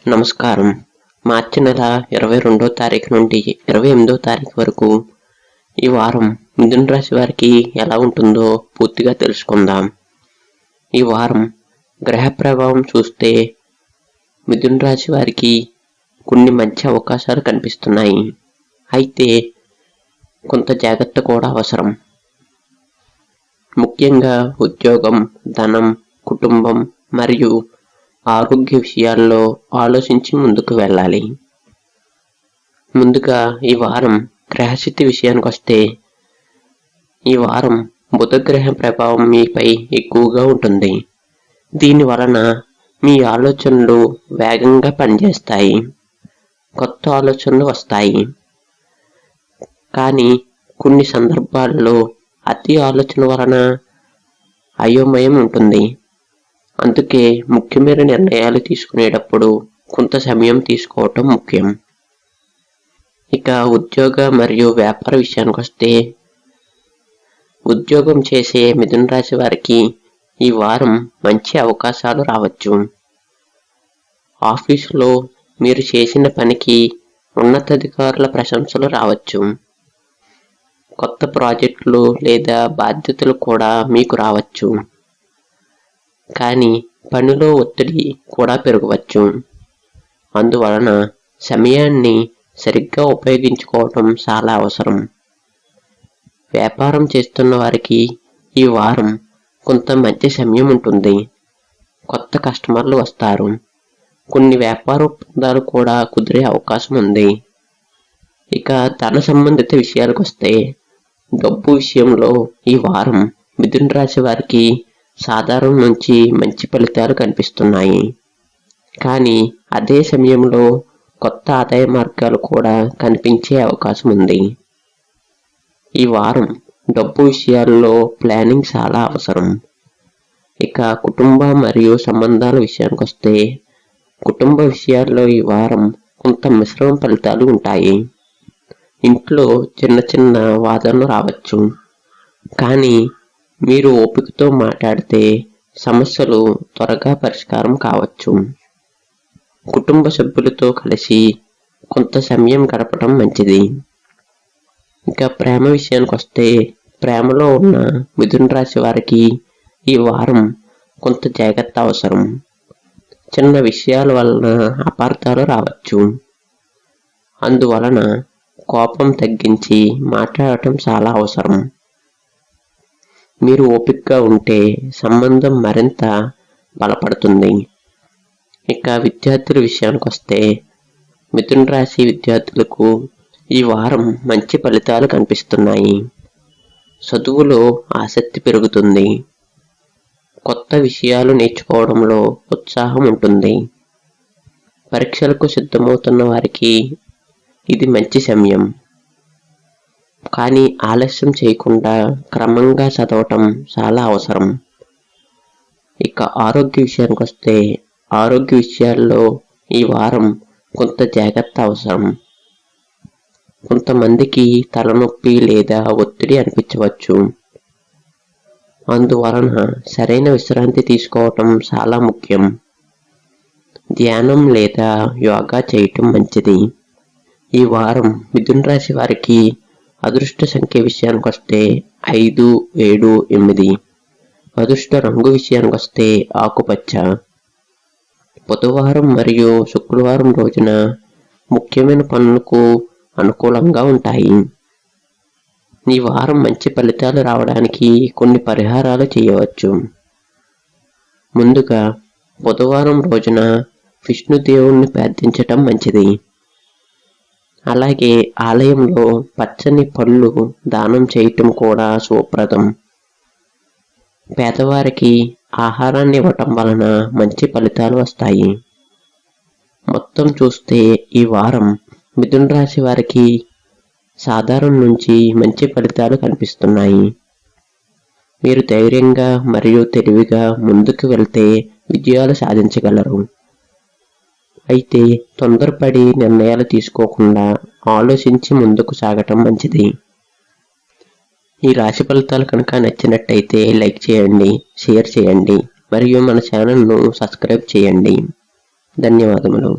నమస్కారం. మార్చి నెల 22వ తారీఖు నుండి 28వ తారీఖు వరకు ఈ వారం మిథున రాశి వారికి ఎలా ఉంటుందో పూర్తిగా తెలుసుకుందాం. ఈ వారం గ్రహ ప్రభావం చూస్తే మిథున రాశి వారికి కొన్ని మంచి అవకాశాలు కనిపిస్తున్నాయి. అయితే కొంత జాగ్రత్త కూడా అవసరం. ముఖ్యంగా ఉద్యోగం, ధనం, కుటుంబం మరియు ఆరోగ్య విషయాల్లో ఆలోచించి ముందుకు వెళ్ళాలి. ముందుగా ఈ వారం గ్రహస్థితి విషయానికి వస్తే ఈ వారం బుధగ్రహ ప్రభావం మీపై ఎక్కువగా ఉంటుంది. దీని వలన మీ ఆలోచనలు వేగంగా పనిచేస్తాయి, కొత్త ఆలోచనలు వస్తాయి. కానీ కొన్ని సందర్భాల్లో అతి ఆలోచన వలన అయోమయం ఉంటుంది. అందుకే ముఖ్యమైన నిర్ణయాలు తీసుకునేటప్పుడు కొంత సమయం తీసుకోవటం ముఖ్యం. ఇక ఉద్యోగ మరియు వ్యాపార విషయానికి వస్తే ఉద్యోగం చేసే మిథున రాశి వారికి ఈ వారం మంచి అవకాశాలు రావచ్చు. ఆఫీసులో మీరు చేసిన పనికి ఉన్నతాధికారుల ప్రశంసలు రావచ్చు. కొత్త ప్రాజెక్టులు లేదా బాధ్యతలు కూడా మీకు రావచ్చు. కానీ పనిలో ఒత్తిడి కూడా పెరగవచ్చు. అందువలన సమయాన్ని సరిగ్గా ఉపయోగించుకోవటం చాలా అవసరం. వ్యాపారం చేస్తున్న వారికి ఈ వారం కొంత మంచి సమయం ఉంటుంది. కొత్త కస్టమర్లు వస్తారు. కొన్ని వ్యాపార ఒప్పందాలు కూడా కుదిరే అవకాశం ఉంది. ఇక ధన సంబంధిత విషయాలకు వస్తే డబ్బు విషయంలో ఈ వారం మిథున రాశి వారికి సాధారణ నుంచి మంచి ఫలితాలు కనిపిస్తున్నాయి. కానీ అదే సమయంలో కొత్త ఆదాయ మార్గాలు కూడా కనిపించే అవకాశం ఉంది. ఈ వారం డబ్బు విషయాల్లో ప్లానింగ్ చాలా అవసరం. ఇక కుటుంబ మరియు సంబంధాల విషయానికి వస్తే కుటుంబ విషయాల్లో ఈ వారం కొంత మిశ్రమ ఫలితాలు ఉంటాయి. ఇంట్లో చిన్న చిన్న వాదనలు రావచ్చు. కానీ మీరు ఓపికతో మాట్లాడితే సమస్యలు త్వరగా పరిష్కారం కావచ్చు. కుటుంబ సభ్యులతో కలిసి కొంత సమయం గడపడం మంచిది. ఇక ప్రేమ విషయానికి వస్తే ప్రేమలో ఉన్న మిథున రాశి వారికి ఈ వారం కొంత జాగ్రత్త అవసరం. చిన్న విషయాల వలన అపార్థాలు రావచ్చు. అందువలన కోపం తగ్గించి మాట్లాడటం చాలా అవసరం. మీరు ఓపికగా ఉంటే సంబంధం మరింత బలపడుతుంది. ఇక విద్యార్థుల విషయానికి వస్తే మిథున రాశి విద్యార్థులకు ఈ వారం మంచి ఫలితాలు కనిపిస్తున్నాయి. చదువులో ఆసక్తి పెరుగుతుంది. కొత్త విషయాలు నేర్చుకోవడంలో ఉత్సాహం ఉంటుంది. పరీక్షలకు సిద్ధమవుతున్న వారికి ఇది మంచి సమయం. కానీ ఆలస్యం చేయకుండా క్రమంగా చదవటం చాలా అవసరం. ఇక ఆరోగ్య విషయానికి వస్తే ఆరోగ్య విషయాల్లో ఈ వారం కొంత జాగ్రత్త అవసరం. కొంతమందికి తలనొప్పి లేదా ఒత్తిడి అనిపించవచ్చు. అందువలన సరైన విశ్రాంతి తీసుకోవటం చాలా ముఖ్యం. ధ్యానం లేదా యోగా చేయటం మంచిది. ఈ వారం మిథున రాశి వారికి అదృష్ట సంఖ్య విషయానికి వస్తే 5, 7, 8. అదృష్ట రంగు విషయానికి వస్తే ఆకుపచ్చ. బుధవారం మరియు శుక్రవారం రోజున ముఖ్యమైన పనులకు అనుకూలంగా ఉంటాయి. ఈ వారం మంచి ఫలితాలు రావడానికి కొన్ని పరిహారాలు చేయవచ్చు. ముందుగా బుధవారం రోజున విష్ణుదేవుణ్ణి ప్రార్థించటం మంచిది. అలాగే ఆలయంలో పచ్చని పళ్ళు దానం చేయటం కూడా శుభప్రదం. పేదవారికి ఆహారాన్ని ఇవ్వటం వలన మంచి ఫలితాలు వస్తాయి. మొత్తం చూస్తే ఈ వారం మిథున రాశి వారికి సాధారణ నుంచి మంచి ఫలితాలు కనిపిస్తున్నాయి. మీరు ధైర్యంగా మరియు తెలివిగా ముందుకు వెళ్తే విజయాలు సాధించగలరు. అయితే తొందరపడి నిర్ణయాలు తీసుకోకుండా ఆలోచించి ముందుకు సాగటం మంచిది. ఈ రాశి ఫలితాలు కనుక నచ్చినట్టయితే లైక్ చేయండి, షేర్ చేయండి మరియు మన ఛానల్ను సబ్స్క్రైబ్ చేయండి. ధన్యవాదములు.